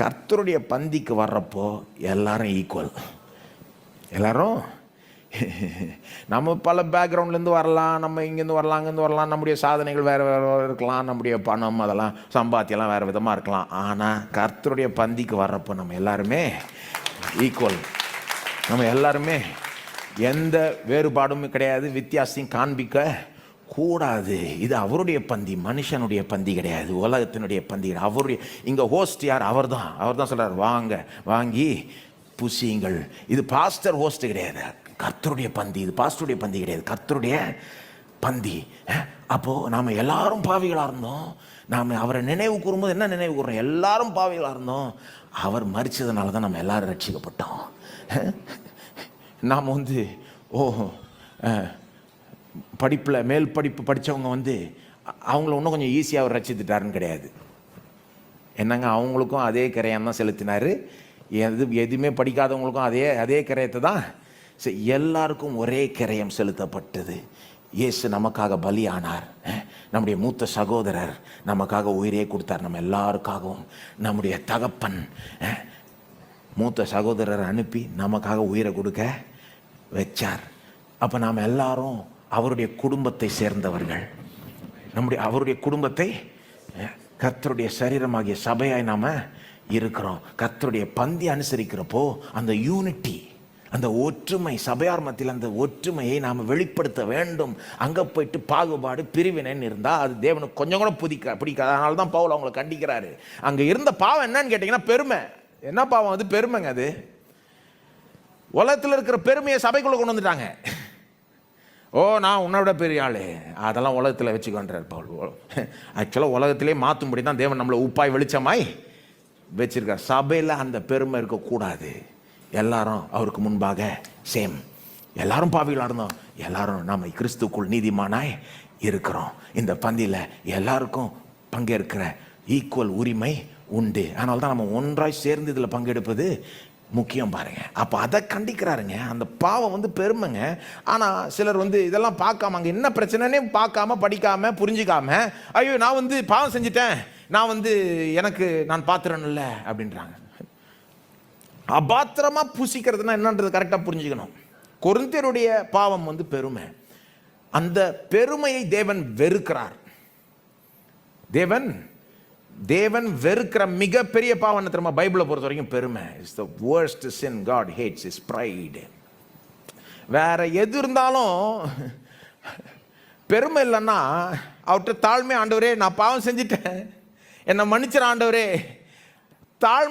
கர்த்தருடைய பந்திக்கு வர்றப்போ எல்லாரும் ஈக்குவல். எல்லாரும் நம்ம பல பேக்ரவுண்ட்லேருந்து வரலாம், நம்ம இங்கேருந்து வரலாம், அங்கேருந்து வரலாம், நம்முடைய சாதனைகள் வேறு வேறு இருக்கலாம், நம்முடைய பணம் அதெல்லாம் சம்பாத்தியெல்லாம் வேறு விதமாக இருக்கலாம். ஆனால் கர்த்தருடைய பந்திக்கு வர்றப்போ நம்ம எல்லாருமே ஈக்குவல். நம்ம எல்லாருமே எந்த வேறுபாடும் கிடையாது, வித்தியாசத்தையும் காண்பிக்க கூடாது. இது அவருடைய பந்தி, மனுஷனுடைய பந்தி கிடையாது, உலகத்தினுடைய பந்தி. அவருடைய இங்கே ஹோஸ்ட் யார்? அவர் தான் சொல்கிறார், வாங்க வாங்கி புசியுங்கள். இது பாஸ்டர் ஹோஸ்ட் கிடையாது, கர்த்தருடைய பந்தி. இது பாஸ்டருடைய பந்தி கிடையாது, கர்த்தருடைய பந்தி. அப்போது நாம் எல்லாரும் பாவிகளாக இருந்தோம். நாம் அவரை நினைவு கூறும்போது என்ன நினைவு கூறுறோம்? எல்லாரும் பாவிகளாக இருந்தோம். அவர் மரிச்சதுனால தான் நம்ம எல்லாரும் ரட்சிக்கப்பட்டோம். நாம் படிப்பில் மேல் படிப்பு படித்தவங்க அவங்கள இன்னும் கொஞ்சம் ஈஸியாக அவர் ரட்சித்துட்டாருன்னு கிடையாது. என்னங்க, அவங்களுக்கும் அதே கரையான் தான் செலுத்தினார். எதுவுமே படிக்காதவங்களுக்கும் அதே கரையத்தை தான். எல்லாருக்கும் ஒரே கரையம் செலுத்தப்பட்டது. இயேசு நமக்காக பலியானார். நம்முடைய மூத்த சகோதரர் நமக்காக உயிரே கொடுத்தார். நம்ம எல்லாருக்காகவும் நம்முடைய தகப்பன் மூத்த சகோதரரை அனுப்பி நமக்காக உயிரை கொடுக்க வச்சார். அப்போ நாம் எல்லாரும் அவருடைய குடும்பத்தை சேர்ந்தவர்கள். அவருடைய குடும்பத்தை கர்த்தருடைய சரீரமாகிய சபையாய் நாம் இருக்கிறோம். கர்த்தருடைய பந்தி அனுசரிக்கிறப்போ அந்த யூனிட்டி, அந்த ஒற்றுமை, சபையார் மத்தியில் அந்த ஒற்றுமையை நாம் வெளிப்படுத்த வேண்டும். அங்கே போயிட்டு பாகுபாடு பிரிவினைன்னு இருந்தால் அது தேவனுக்கு கொஞ்சம் கூட பிடிக்காது. அதனால தான் பவுல் அவங்களை கண்டிக்கிறாரு. அங்கே இருந்த பாவம் என்னன்னு கேட்டிங்கன்னா பெருமை. என்ன பாவம் அது? பெருமைங்க. அது உலகத்தில் இருக்கிற பெருமையை சபைக்குள்ளே கொண்டு வந்துட்டாங்க. நான் உன்னை விட பெரிய ஆள், அதெல்லாம் உலகத்தில் வச்சுக்கொண்டார் பவுல். ஆக்சுவலாக உலகத்திலே மாற்றும்படி தான் தேவன் நம்மளை உப்பாய் வெளிச்சமாய் வச்சிருக்கார். சபையில் அந்த பெருமை இருக்கக்கூடாது. எல்லாரும் அவருக்கு முன்பாக சேம். எல்லாரும் பாவிகளாக இருந்தோம், எல்லாரும் நாம் கிறிஸ்துக்குள் நீதிமானாய் இருக்கிறோம். இந்த பந்தியில் எல்லாருக்கும் பங்கேற்கிற ஈக்குவல் உரிமை உண்டு. அதனால தான் நம்ம ஒன்றாய் சேர்ந்து இதில் பங்கெடுப்பது முக்கியம் பாருங்க. அப்போ அதை கண்டிக்கிறாருங்க. அந்த பாவம் பெருமைங்க. ஆனால் சிலர் இதெல்லாம் பார்க்காம, அங்கே என்ன பிரச்சனைனே பார்க்காம, படிக்காம, புரிஞ்சிக்காம, ஐயோ நான் பாவம் செஞ்சிட்டேன், நான் நான் பாத்திரம் இல்லை அப்படின்றாங்க. அபாத்திரமா புசிக்கிறதுனா என்னன்றது கரெக்டாக புரிஞ்சுக்கணும். கொரிந்தியருடைய பாவம் பெருமை. அந்த பெருமையை தேவன் வெறுக்கிறார். தேவன் வெறுக்கிற மிகப்பெரிய பாவம் என்ன தெரியுமா? பைபிளை பொறுத்த வரைக்கும் பெருமை. It's the worst sin God hates is pride. வேற எது இருந்தாலும் பெருமை இல்லைன்னா அவர்கிட்ட தாழ்மை, ஆண்டவரே நான் பாவம் செஞ்சிட்டேன், என்னை மன்னிச்சிட ஆண்டவரே, தாழ்மை